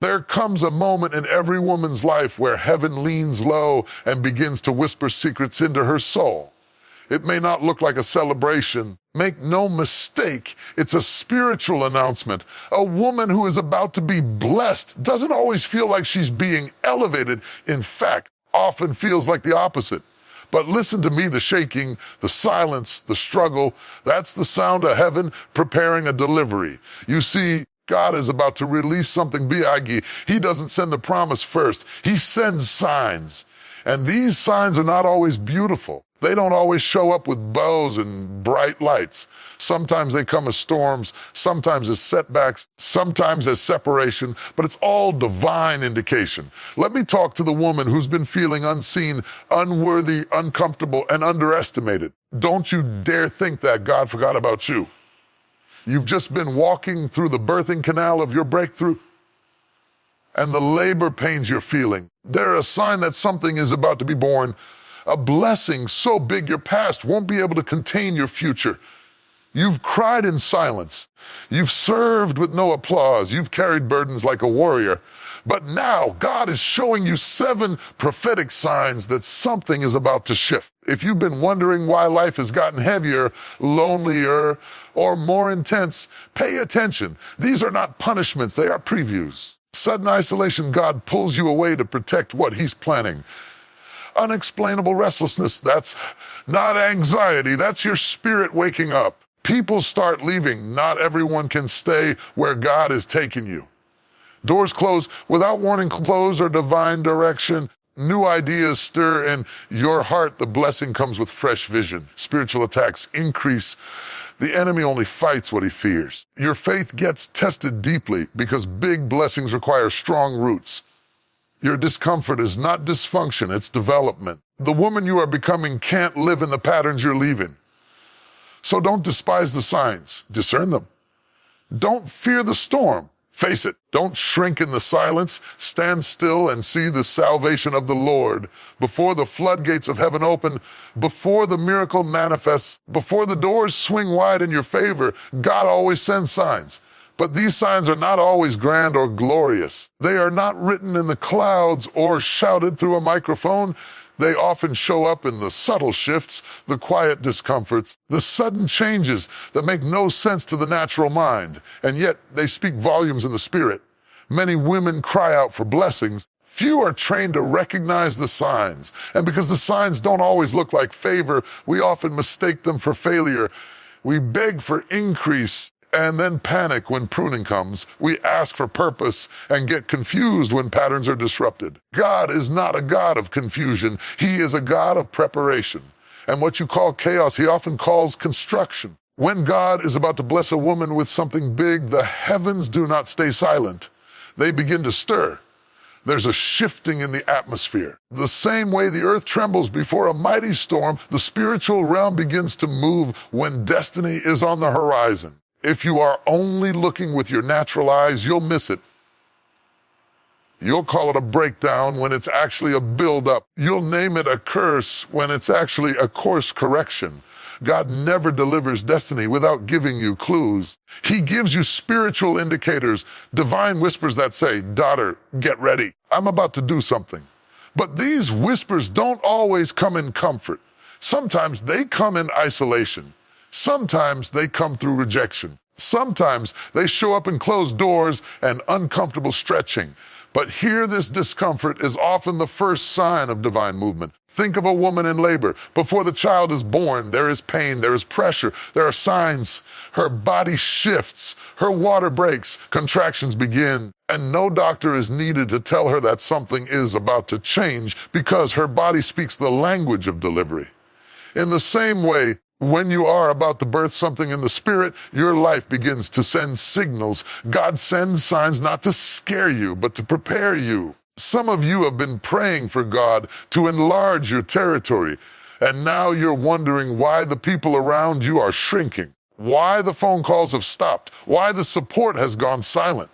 There comes a moment in every woman's life where heaven leans low and begins to whisper secrets into her soul. It may not look like a celebration. Make no mistake, it's a spiritual announcement. A woman who is about to be blessed doesn't always feel like she's being elevated. In fact, often feels like the opposite. But listen to me, the shaking, the silence, the struggle, that's the sound of heaven preparing a delivery. You see, God is about to release something big. He doesn't send the promise first. He sends signs. And these signs are not always beautiful. They don't always show up with bows and bright lights. Sometimes they come as storms, sometimes as setbacks, sometimes as separation, but it's all divine indication. Let me talk to the woman who's been feeling unseen, unworthy, uncomfortable, and underestimated. Don't you dare think that God forgot about you. You've just been walking through the birthing canal of your breakthrough, and the labor pains you're feeling, they're a sign that something is about to be born. A blessing so big your past won't be able to contain your future. You've cried in silence. You've served with no applause. You've carried burdens like a warrior. But now God is showing you 7 prophetic signs that something is about to shift. If you've been wondering why life has gotten heavier, lonelier, or more intense, pay attention. These are not punishments, they are previews. Sudden isolation, God pulls you away to protect what He's planning. Unexplainable restlessness, that's not anxiety, that's your spirit waking up. People start leaving. Not everyone can stay where God is taking you. Doors close without warning, close or divine direction. New ideas stir in your heart. The blessing comes with fresh vision. Spiritual attacks increase. The enemy only fights what he fears. Your faith gets tested deeply because big blessings require strong roots. Your discomfort is not dysfunction, it's development. The woman you are becoming can't live in the patterns you're leaving. So don't despise the signs, discern them. Don't fear the storm, face it. Don't shrink in the silence, stand still and see the salvation of the Lord. Before the floodgates of heaven open, before the miracle manifests, before the doors swing wide in your favor, God always sends signs. But these signs are not always grand or glorious. They are not written in the clouds or shouted through a microphone. They often show up in the subtle shifts, the quiet discomforts, the sudden changes that make no sense to the natural mind, and yet they speak volumes in the spirit. Many women cry out for blessings. Few are trained to recognize the signs. And because the signs don't always look like favor, we often mistake them for failure. We beg for increase and then panic when pruning comes. We ask for purpose and get confused when patterns are disrupted. God is not a God of confusion. He is a God of preparation. And what you call chaos, He often calls construction. When God is about to bless a woman with something big, the heavens do not stay silent. They begin to stir. There's a shifting in the atmosphere. The same way the earth trembles before a mighty storm, the spiritual realm begins to move when destiny is on the horizon. If you are only looking with your natural eyes, you'll miss it. You'll call it a breakdown when it's actually a buildup. You'll name it a curse when it's actually a course correction. God never delivers destiny without giving you clues. He gives you spiritual indicators, divine whispers that say, "Daughter, get ready. I'm about to do something." But these whispers don't always come in comfort. Sometimes they come in isolation. Sometimes they come through rejection. Sometimes they show up in closed doors and uncomfortable stretching. But here, this discomfort is often the first sign of divine movement. Think of a woman in labor. Before the child is born, there is pain, there is pressure, there are signs. Her body shifts, her water breaks, contractions begin, and no doctor is needed to tell her that something is about to change because her body speaks the language of delivery. In the same way, when you are about to birth something in the spirit, your life begins to send signals. God sends signs not to scare you, but to prepare you. Some of you have been praying for God to enlarge your territory, and now you're wondering why the people around you are shrinking, why the phone calls have stopped, why the support has gone silent.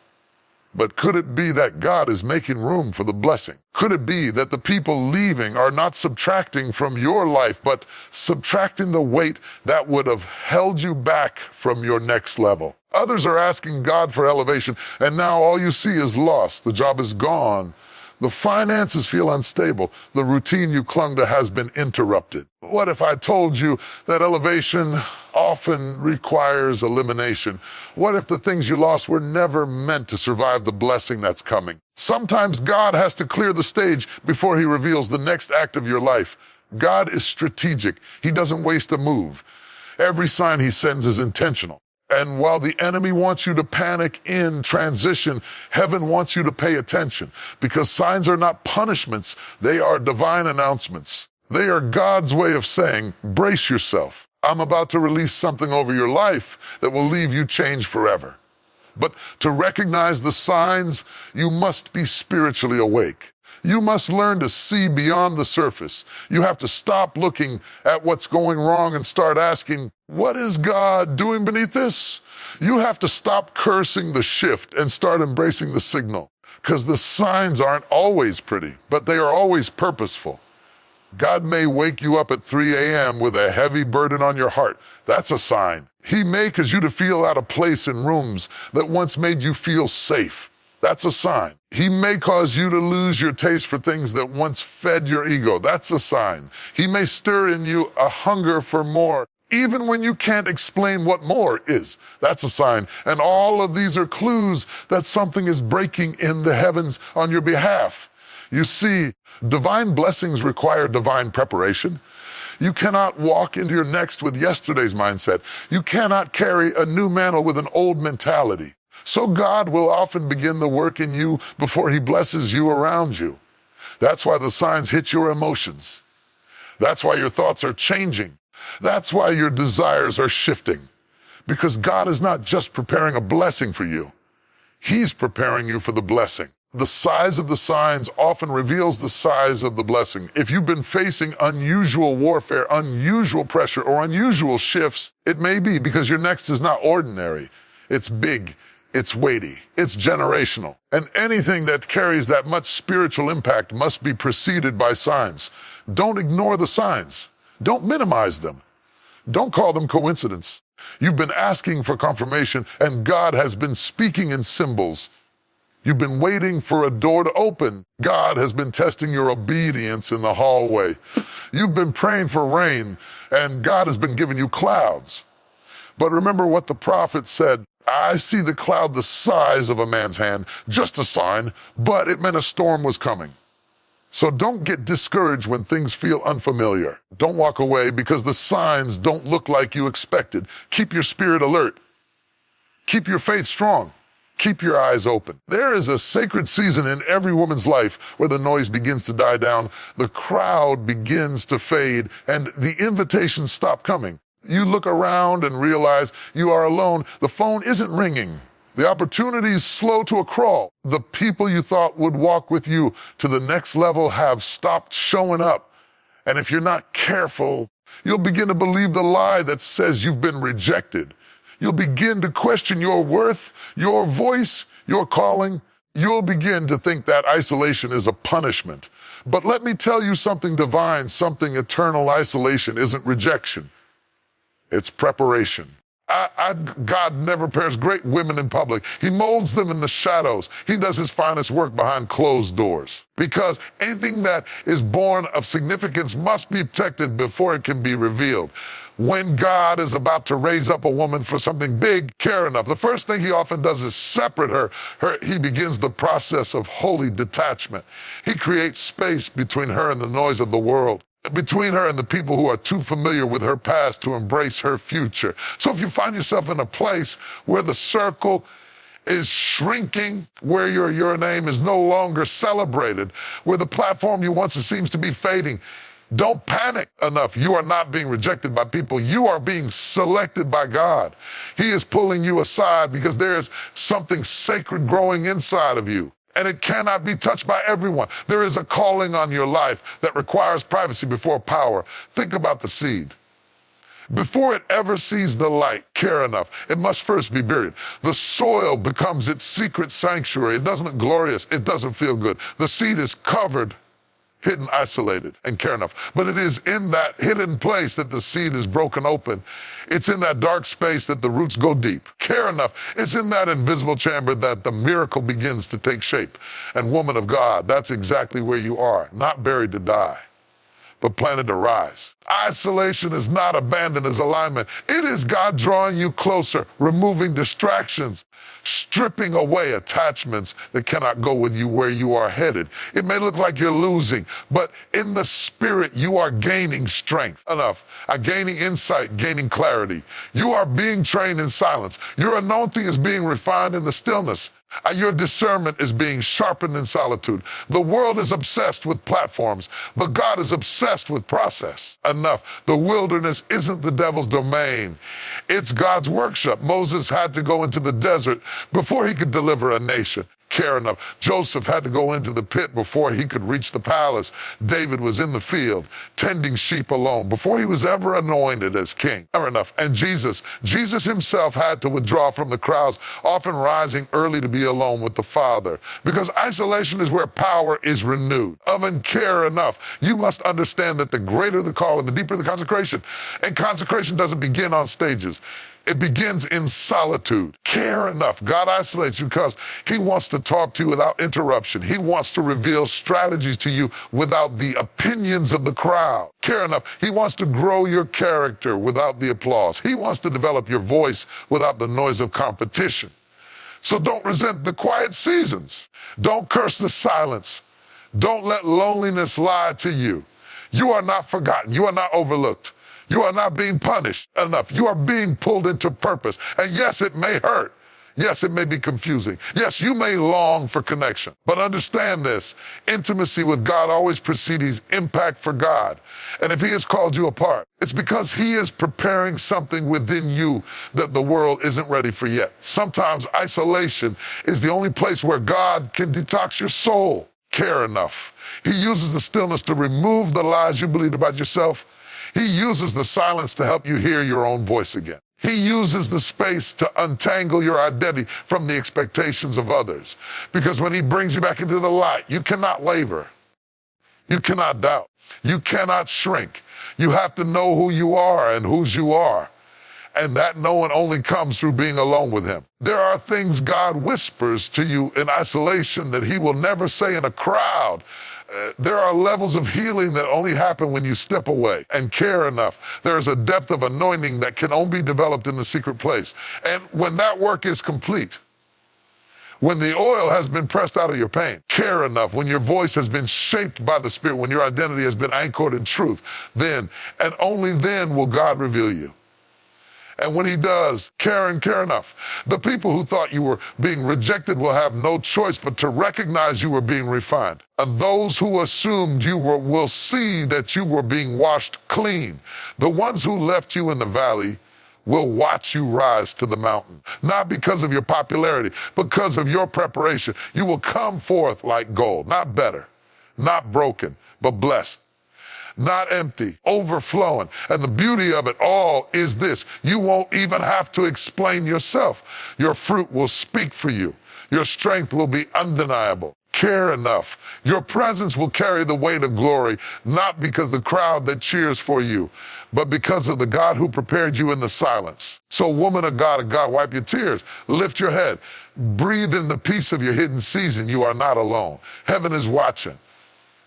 But could it be that God is making room for the blessing? Could it be that the people leaving are not subtracting from your life, but subtracting the weight that would have held you back from your next level? Others are asking God for elevation, and now all you see is loss. The job is gone. The finances feel unstable. The routine you clung to has been interrupted. What if I told you that elevation often requires elimination? What if the things you lost were never meant to survive the blessing that's coming? Sometimes God has to clear the stage before he reveals the next act of your life. God is strategic. He doesn't waste a move. Every sign he sends is intentional. And while the enemy wants you to panic in transition, heaven wants you to pay attention, because signs are not punishments, they are divine announcements. They are God's way of saying, brace yourself. I'm about to release something over your life that will leave you changed forever. But to recognize the signs, you must be spiritually awake. You must learn to see beyond the surface. You have to stop looking at what's going wrong and start asking, what is God doing beneath this? You have to stop cursing the shift and start embracing the signal, because the signs aren't always pretty, but they are always purposeful. God may wake you up at 3 a.m. with a heavy burden on your heart. That's a sign. He may cause you to feel out of place in rooms that once made you feel safe. That's a sign. He may cause you to lose your taste for things that once fed your ego. That's a sign. He may stir in you a hunger for more, even when you can't explain what more is. That's a sign. And all of these are clues that something is breaking in the heavens on your behalf. You see, divine blessings require divine preparation. You cannot walk into your next with yesterday's mindset. You cannot carry a new mantle with an old mentality. So God will often begin the work in you before he blesses you around you. That's why the signs hit your emotions. That's why your thoughts are changing. That's why your desires are shifting. Because God is not just preparing a blessing for you. He's preparing you for the blessing. The size of the signs often reveals the size of the blessing. If you've been facing unusual warfare, unusual pressure, or unusual shifts, it may be because your next is not ordinary. It's big. It's weighty, it's generational. And anything that carries that much spiritual impact must be preceded by signs. Don't ignore the signs. Don't minimize them. Don't call them coincidence. You've been asking for confirmation, and God has been speaking in symbols. You've been waiting for a door to open. God has been testing your obedience in the hallway. You've been praying for rain, and God has been giving you clouds. But remember what the prophet said, I see the cloud the size of a man's hand, just a sign, but it meant a storm was coming. So don't get discouraged when things feel unfamiliar. Don't walk away because the signs don't look like you expected. Keep your spirit alert. Keep your faith strong. Keep your eyes open. There is a sacred season in every woman's life where the noise begins to die down, the crowd begins to fade, and the invitations stop coming. You look around and realize you are alone. The phone isn't ringing. The opportunities slow to a crawl. The people you thought would walk with you to the next level have stopped showing up. And if you're not careful, you'll begin to believe the lie that says you've been rejected. You'll begin to question your worth, your voice, your calling. You'll begin to think that isolation is a punishment. But let me tell you something divine, something eternal. Isolation isn't rejection. It's preparation. God never pairs great women in public. He molds them in the shadows. He does his finest work behind closed doors. Because anything that is born of significance must be protected before it can be revealed. When God is about to raise up a woman for something big, care enough, the first thing he often does is separate her. He begins the process of holy detachment. He creates space between her and the noise of the world, between her and the people who are too familiar with her past to embrace her future. So if you find yourself in a place where the circle is shrinking, where your name is no longer celebrated, where the platform you once seems to be fading, don't panic enough. You are not being rejected by people. You are being selected by God. He is pulling you aside because there is something sacred growing inside of you, and it cannot be touched by everyone. There is a calling on your life that requires privacy before power. Think about the seed. Before it ever sees the light, care enough, it must first be buried. The soil becomes its secret sanctuary. It doesn't look glorious. It doesn't feel good. The seed is covered, hidden, isolated, and care enough. But it is in that hidden place that the seed is broken open. It's in that dark space that the roots go deep. Care enough. It's in that invisible chamber that the miracle begins to take shape. And woman of God, that's exactly where you are, not buried to die, but planted to rise. Isolation is not abandoned as alignment. It is God drawing you closer, removing distractions, stripping away attachments that cannot go with you where you are headed. It may look like you're losing, but in the spirit, you are gaining strength. Enough. Gaining insight, gaining clarity. You are being trained in silence. Your anointing is being refined in the stillness. Your discernment is being sharpened in solitude. The world is obsessed with platforms, but God is obsessed with process. Enough. The wilderness isn't the devil's domain. It's God's workshop. Moses had to go into the desert before he could deliver a nation. Care enough. Joseph had to go into the pit before he could reach the palace. David was in the field, tending sheep alone, before he was ever anointed as king. Care enough. And Jesus himself had to withdraw from the crowds, often rising early to be alone with the Father, because isolation is where power is renewed. Care enough. You must understand that the greater the call and the deeper the consecration. And consecration doesn't begin on stages. It begins in solitude. Care enough. God isolates you because he wants to talk to you without interruption. He wants to reveal strategies to you without the opinions of the crowd. Care enough. He wants to grow your character without the applause. He wants to develop your voice without the noise of competition. So don't resent the quiet seasons. Don't curse the silence. Don't let loneliness lie to you. You are not forgotten. You are not overlooked. You are not being punished enough. You are being pulled into purpose. And yes, it may hurt. Yes, it may be confusing. Yes, you may long for connection. But understand this, intimacy with God always precedes impact for God. And if he has called you apart, it's because he is preparing something within you that the world isn't ready for yet. Sometimes isolation is the only place where God can detox your soul. Care enough. He uses the stillness to remove the lies you believed about yourself. He uses the silence to help you hear your own voice again. He uses the space to untangle your identity from the expectations of others. Because when he brings you back into the light, you cannot waver. You cannot doubt. You cannot shrink. You have to know who you are and whose you are. And that knowing only comes through being alone with him. There are things God whispers to you in isolation that he will never say in a crowd. There are levels of healing that only happen when you step away and care enough. There is a depth of anointing that can only be developed in the secret place. And when that work is complete, when the oil has been pressed out of your pain, care enough, when your voice has been shaped by the Spirit, when your identity has been anchored in truth, then and only then will God reveal you. And when he does, care enough. The people who thought you were being rejected will have no choice but to recognize you were being refined. And those who assumed you were will see that you were being washed clean. The ones who left you in the valley will watch you rise to the mountain. Not because of your popularity, because of your preparation. You will come forth like gold, not better, not broken, but blessed. Not empty, overflowing. And the beauty of it all is this: you won't even have to explain yourself. Your fruit will speak for you. Your strength will be undeniable. Care enough. Your presence will carry the weight of glory, not because the crowd that cheers for you, but because of the God who prepared you in the silence. So woman of God, wipe your tears. Lift your head. Breathe in the peace of your hidden season. You are not alone. Heaven is watching.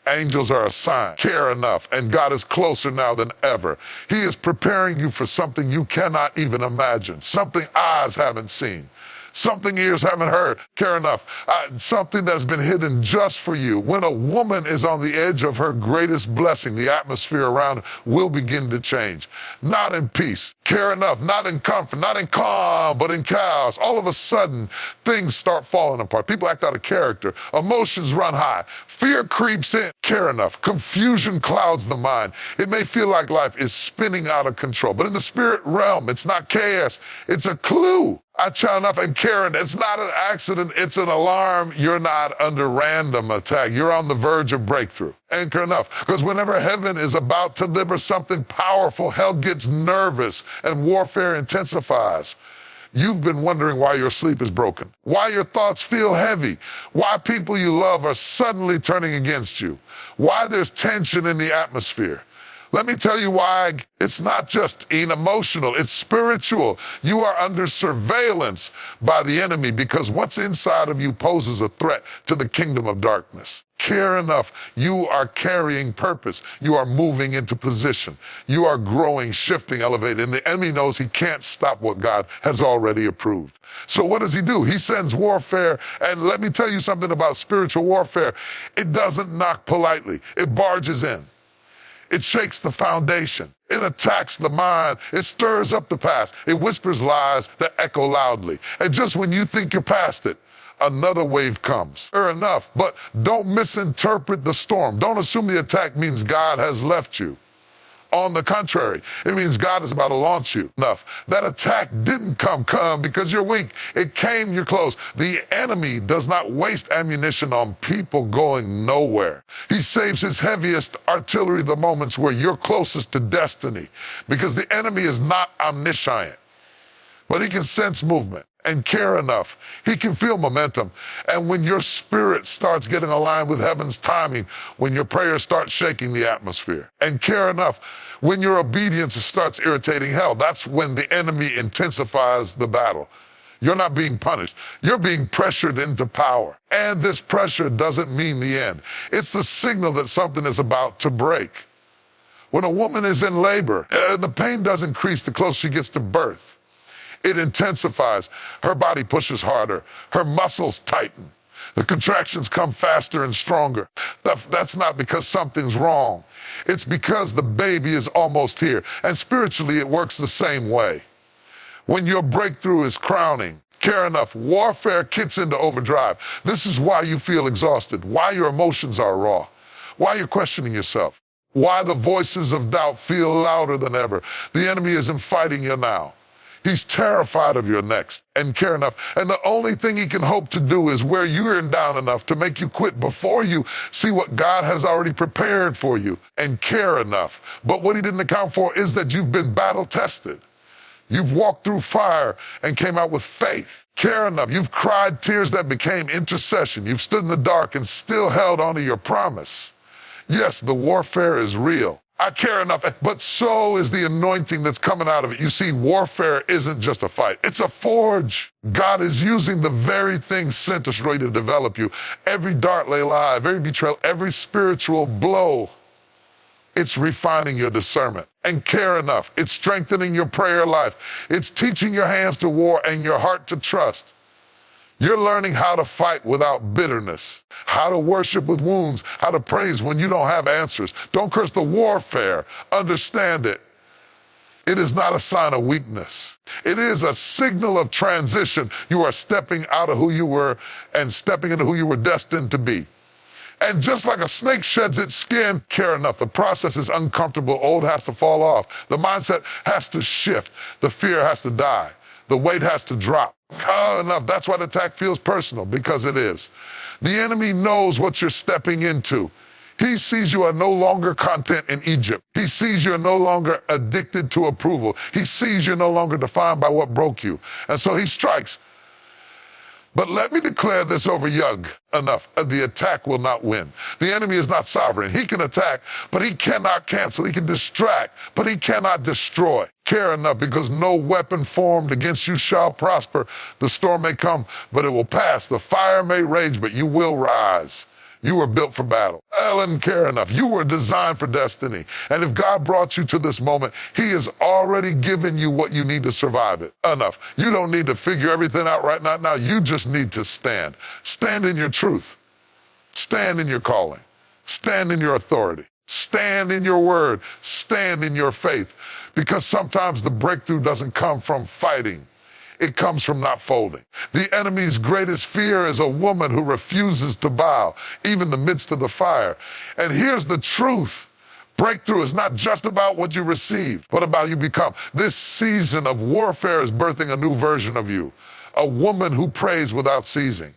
Angels are assigned. Care enough. And God is closer now than ever. He is preparing you for something you cannot even imagine, something eyes haven't seen, something ears haven't heard. Care enough. Something that's been hidden just for you. When a woman is on the edge of her greatest blessing, the atmosphere around her will begin to change. Not in peace. Care enough. Not in comfort. Not in calm, but in chaos. All of a sudden, things start falling apart. People act out of character. Emotions run high. Fear creeps in. Care enough. Confusion clouds the mind. It may feel like life is spinning out of control, but in the spirit realm, it's not chaos. It's a clue. I challenge enough. And Karen, it's not an accident, it's an alarm. You're not under random attack. You're on the verge of breakthrough. Anchor enough. Because whenever heaven is about to deliver something powerful, hell gets nervous and warfare intensifies. You've been wondering why your sleep is broken, why your thoughts feel heavy, why people you love are suddenly turning against you, why there's tension in the atmosphere. Let me tell you why. It's not just emotional, it's spiritual. You are under surveillance by the enemy because what's inside of you poses a threat to the kingdom of darkness. Care enough. You are carrying purpose. You are moving into position. You are growing, shifting, elevating. And the enemy knows he can't stop what God has already approved. So what does he do? He sends warfare. And let me tell you something about spiritual warfare. It doesn't knock politely. It barges in. It shakes the foundation. It attacks the mind. It stirs up the past. It whispers lies that echo loudly. And just when you think you're past it, another wave comes. Fair enough, but don't misinterpret the storm. Don't assume the attack means God has left you. On the contrary, it means God is about to launch you. Enough. That attack didn't come because you're weak. It came, you're close. The enemy does not waste ammunition on people going nowhere. He saves his heaviest artillery the moments where you're closest to destiny, because the enemy is not omniscient, but he can sense movement and care enough. He can feel momentum. And when your spirit starts getting aligned with heaven's timing, when your prayers start shaking the atmosphere, and care enough, when your obedience starts irritating hell, that's when the enemy intensifies the battle. You're not being punished. You're being pressured into power. And this pressure doesn't mean the end. It's the signal that something is about to break. When a woman is in labor, the pain doesn't increase the closer she gets to birth. It intensifies. Her body pushes harder. Her muscles tighten. The contractions come faster and stronger. That's not because something's wrong. It's because the baby is almost here. And spiritually, it works the same way. When your breakthrough is crowning, care enough, warfare kicks into overdrive. This is why you feel exhausted, why your emotions are raw, why you're questioning yourself, why the voices of doubt feel louder than ever. The enemy isn't fighting you now. He's terrified of your next, and care enough. And the only thing he can hope to do is wear you down enough to make you quit before you see what God has already prepared for you, and care enough. But what he didn't account for is that you've been battle tested. You've walked through fire and came out with faith. Care enough. You've cried tears that became intercession. You've stood in the dark and still held onto your promise. Yes, the warfare is real. I care enough, but so is the anointing that's coming out of it. You see, warfare isn't just a fight. It's a forge. God is using the very thing sent to destroy to develop you. Every dart laid live, every betrayal, every spiritual blow, it's refining your discernment. And care enough. It's strengthening your prayer life. It's teaching your hands to war and your heart to trust. You're learning how to fight without bitterness, how to worship with wounds, how to praise when you don't have answers. Don't curse the warfare. Understand it. It is not a sign of weakness. It is a signal of transition. You are stepping out of who you were and stepping into who you were destined to be. And just like a snake sheds its skin, care enough. The process is uncomfortable. Old has to fall off. The mindset has to shift. The fear has to die. The weight has to drop. Enough. That's why the attack feels personal, because it is. The enemy knows what you're stepping into. He sees you are no longer content in Egypt. He sees you're no longer addicted to approval. He sees you're no longer defined by what broke you. And so he strikes. But let me declare this over you. Enough. The attack will not win. The enemy is not sovereign. He can attack, but he cannot cancel. He can distract, but he cannot destroy. Care enough, because no weapon formed against you shall prosper. The storm may come, but it will pass. The fire may rage, but you will rise. You were built for battle. Ellen, care enough. You were designed for destiny. And if God brought you to this moment, he has already given you what you need to survive it. Enough. You don't need to figure everything out right now. You just need to stand. Stand in your truth. Stand in your calling. Stand in your authority. Stand in your word. Stand in your faith. Because sometimes the breakthrough doesn't come from fighting. It comes from not folding. The enemy's greatest fear is a woman who refuses to bow, even in the midst of the fire. And here's the truth. Breakthrough is not just about what you receive, but about you become. This season of warfare is birthing a new version of you. A woman who prays without ceasing.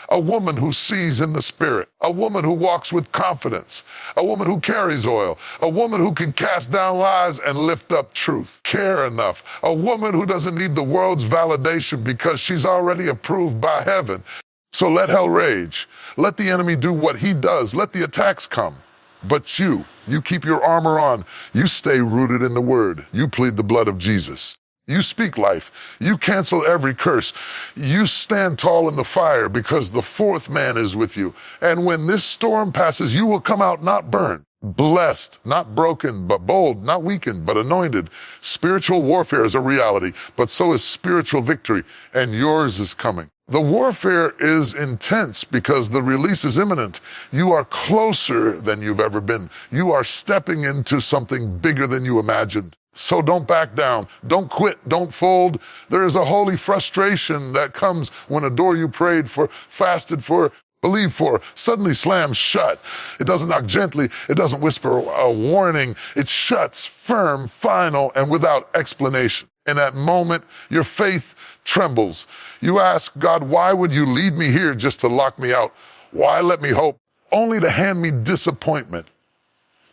A woman who sees in the spirit. A woman who walks with confidence. A woman who carries oil. A woman who can cast down lies and lift up truth. Care enough. A woman who doesn't need the world's validation because she's already approved by heaven. So let hell rage. Let the enemy do what he does. Let the attacks come. But you keep your armor on. You stay rooted in the word. You plead the blood of Jesus. You speak life. You cancel every curse. You stand tall in the fire because the fourth man is with you. And when this storm passes, you will come out not burned, blessed, not broken, but bold, not weakened, but anointed. Spiritual warfare is a reality, but so is spiritual victory, and yours is coming. The warfare is intense because the release is imminent. You are closer than you've ever been. You are stepping into something bigger than you imagined. So don't back down. Don't quit. Don't fold. There is a holy frustration that comes when a door you prayed for, fasted for, believed for, suddenly slams shut. It doesn't knock gently. It doesn't whisper a warning. It shuts firm, final, and without explanation. In that moment, your faith trembles. You ask God, why would you lead me here just to lock me out? Why let me hope, only to hand me disappointment?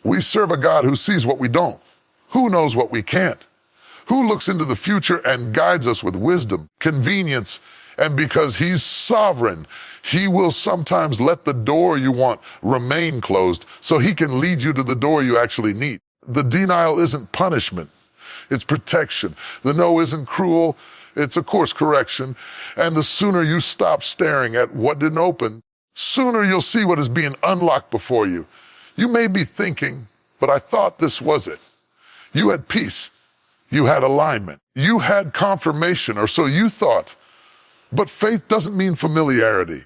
We serve a God who sees what we don't. Who knows what we can't? Who looks into the future and guides us with wisdom, convenience, and because he's sovereign, he will sometimes let the door you want remain closed so he can lead you to the door you actually need. The denial isn't punishment. It's protection. The no isn't cruel. It's a course correction. And the sooner you stop staring at what didn't open, sooner you'll see what is being unlocked before you. You may be thinking, but I thought this was it. You had peace. You had alignment. You had confirmation, or so you thought. But faith doesn't mean familiarity.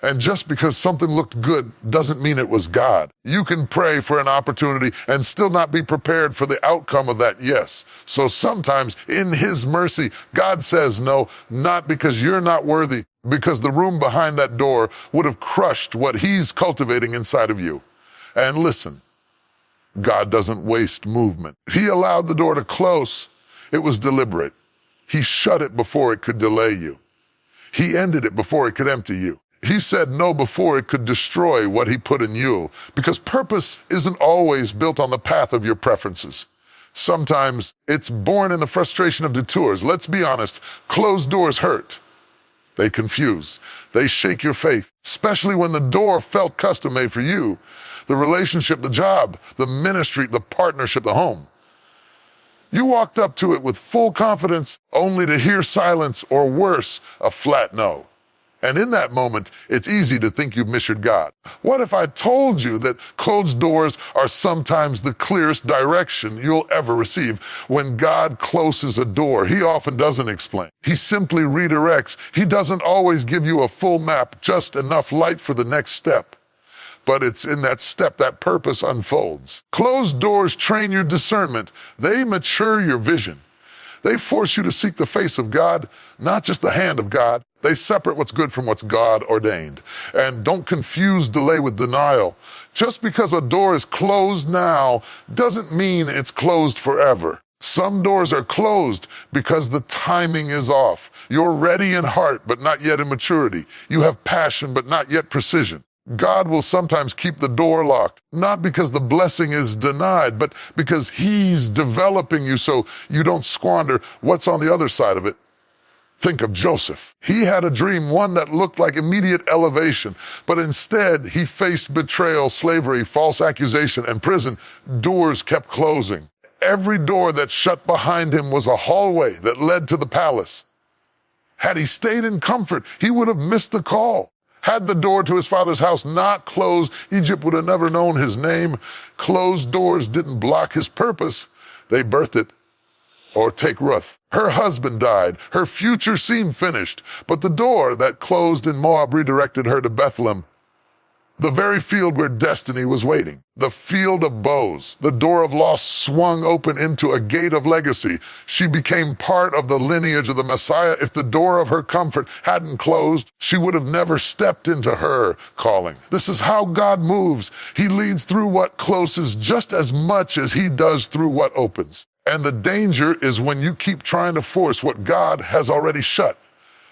And just because something looked good doesn't mean it was God. You can pray for an opportunity and still not be prepared for the outcome of that yes. So sometimes in his mercy, God says no, not because you're not worthy, because the room behind that door would have crushed what he's cultivating inside of you. And listen, God doesn't waste movement. He allowed the door to close. It was deliberate. He shut it before it could delay you. He ended it before it could empty you. He said no before it could destroy what he put in you, because purpose isn't always built on the path of your preferences. Sometimes it's born in the frustration of detours. Let's be honest, closed doors hurt. They confuse. They shake your faith, especially when the door felt custom-made for you. The relationship, the job, the ministry, the partnership, the home. You walked up to it with full confidence, only to hear silence, or worse, a flat no. And in that moment, it's easy to think you've measured God. What if I told you that closed doors are sometimes the clearest direction you'll ever receive? When God closes a door, he often doesn't explain. He simply redirects. He doesn't always give you a full map, just enough light for the next step. But it's in that step that purpose unfolds. Closed doors train your discernment. They mature your vision. They force you to seek the face of God, not just the hand of God. They separate what's good from what's God ordained. And don't confuse delay with denial. Just because a door is closed now doesn't mean it's closed forever. Some doors are closed because the timing is off. You're ready in heart, but not yet in maturity. You have passion, but not yet precision. God will sometimes keep the door locked, not because the blessing is denied, but because he's developing you so you don't squander what's on the other side of it. Think of Joseph. He had a dream, one that looked like immediate elevation, but instead he faced betrayal, slavery, false accusation, and prison. Doors kept closing. Every door that shut behind him was a hallway that led to the palace. Had he stayed in comfort, he would have missed the call. Had the door to his father's house not closed, Egypt would have never known his name. Closed doors didn't block his purpose. They birthed it. Or take Ruth. Her husband died. Her future seemed finished. But the door that closed in Moab redirected her to Bethlehem. The very field where destiny was waiting. The field of bows. The door of loss swung open into a gate of legacy. She became part of the lineage of the Messiah. If the door of her comfort hadn't closed, she would have never stepped into her calling. This is how God moves. He leads through what closes just as much as he does through what opens. And the danger is when you keep trying to force what God has already shut.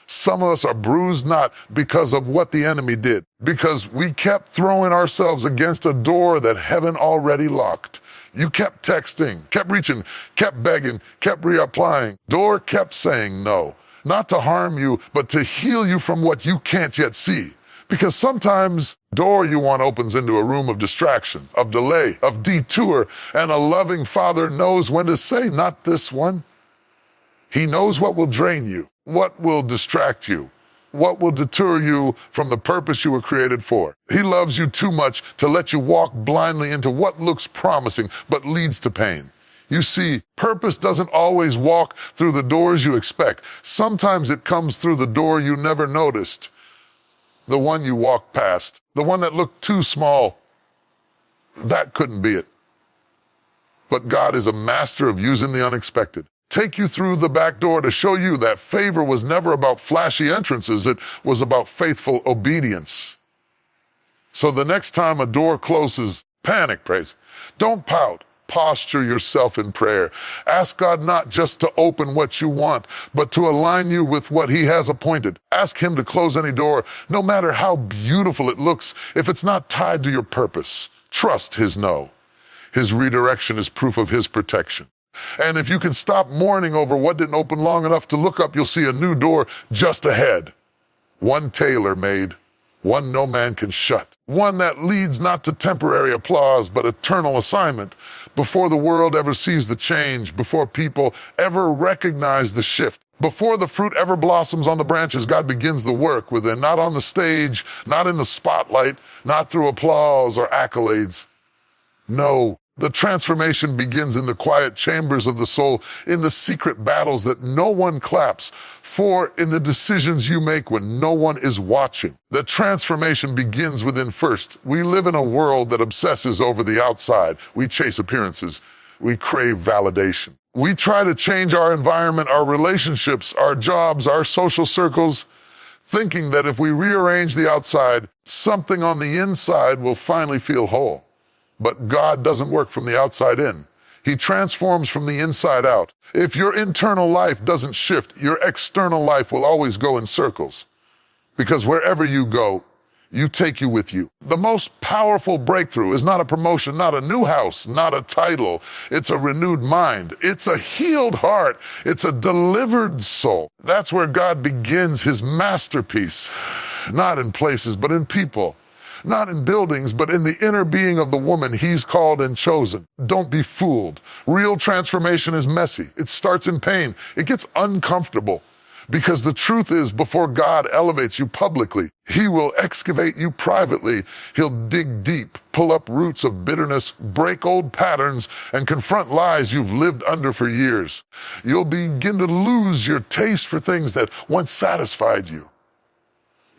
Some of us are bruised not because of what the enemy did, because we kept throwing ourselves against a door that heaven already locked. You kept texting, kept reaching, kept begging, kept reapplying. Door kept saying no, not to harm you, but to heal you from what you can't yet see. Because sometimes door you want opens into a room of distraction, of delay, of detour, and a loving Father knows when to say, not this one. He knows what will drain you, what will distract you, what will deter you from the purpose you were created for. He loves you too much to let you walk blindly into what looks promising but leads to pain. You see, purpose doesn't always walk through the doors you expect. Sometimes it comes through the door you never noticed, the one you walked past, the one that looked too small. That couldn't be it. But God is a master of using the unexpected. Take you through the back door to show you that favor was never about flashy entrances. It was about faithful obedience. So the next time a door closes, panic, praise. Don't pout. Posture yourself in prayer. Ask God not just to open what you want, but to align you with what he has appointed. Ask him to close any door, no matter how beautiful it looks, if it's not tied to your purpose. Trust his no. His redirection is proof of his protection. And if you can stop mourning over what didn't open long enough to look up, you'll see a new door just ahead. One tailor-made, one no man can shut. One that leads not to temporary applause, but eternal assignment. Before the world ever sees the change, before people ever recognize the shift, before the fruit ever blossoms on the branches, God begins the work within, not on the stage, not in the spotlight, not through applause or accolades. No. The transformation begins in the quiet chambers of the soul, in the secret battles that no one claps for, in the decisions you make when no one is watching. The transformation begins within first. We live in a world that obsesses over the outside. We chase appearances. We crave validation. We try to change our environment, our relationships, our jobs, our social circles, thinking that if we rearrange the outside, something on the inside will finally feel whole. But God doesn't work from the outside in. He transforms from the inside out. If your internal life doesn't shift, your external life will always go in circles. Because wherever you go, you take you with you. The most powerful breakthrough is not a promotion, not a new house, not a title. It's a renewed mind. It's a healed heart. It's a delivered soul. That's where God begins his masterpiece. Not in places, but in people. Not in buildings, but in the inner being of the woman he's called and chosen. Don't be fooled. Real transformation is messy. It starts in pain. It gets uncomfortable. Because the truth is, before God elevates you publicly, he will excavate you privately. He'll dig deep, pull up roots of bitterness, break old patterns, and confront lies you've lived under for years. You'll begin to lose your taste for things that once satisfied you.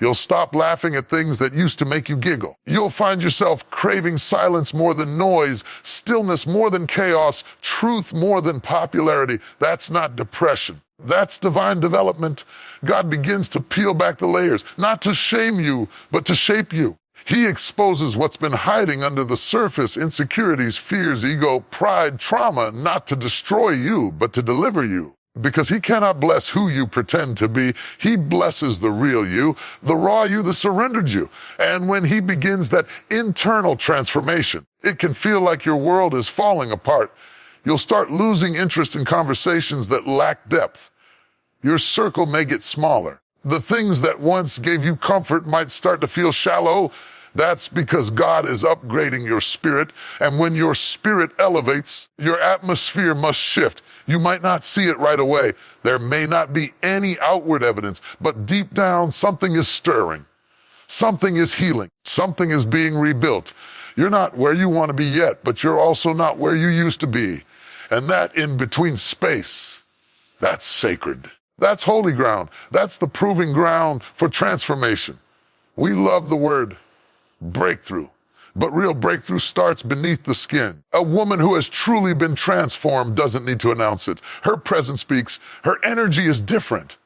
You'll stop laughing at things that used to make you giggle. You'll find yourself craving silence more than noise, stillness more than chaos, truth more than popularity. That's not depression. That's divine development. God begins to peel back the layers, not to shame you, but to shape you. He exposes what's been hiding under the surface, insecurities, fears, ego, pride, trauma, not to destroy you, but to deliver you. Because he cannot bless who you pretend to be. He blesses the real you, the raw you, the surrendered you. And when he begins that internal transformation, it can feel like your world is falling apart. You'll start losing interest in conversations that lack depth. Your circle may get smaller. The things that once gave you comfort might start to feel shallow. That's because God is upgrading your spirit, and when your spirit elevates, your atmosphere must shift. You might not see it right away. There may not be any outward evidence, but deep down, something is stirring. Something is healing. Something is being rebuilt. You're not where you want to be yet, but you're also not where you used to be. And that in-between space, that's sacred. That's holy ground. That's the proving ground for transformation. We love the word, breakthrough. But real breakthrough starts beneath the skin. A woman who has truly been transformed doesn't need to announce it. Her presence speaks. Her energy is different.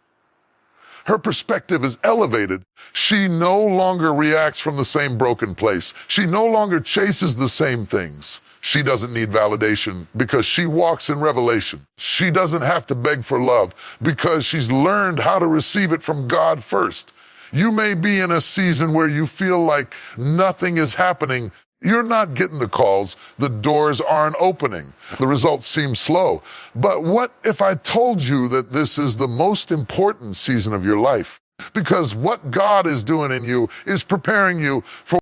Her perspective is elevated. She no longer reacts from the same broken place. She no longer chases the same things. She doesn't need validation because she walks in revelation. She doesn't have to beg for love because she's learned how to receive it from God first. You may be in a season where you feel like nothing is happening. You're not getting the calls. The doors aren't opening. The results seem slow. But what if I told you that this is the most important season of your life? Because what God is doing in you is preparing you for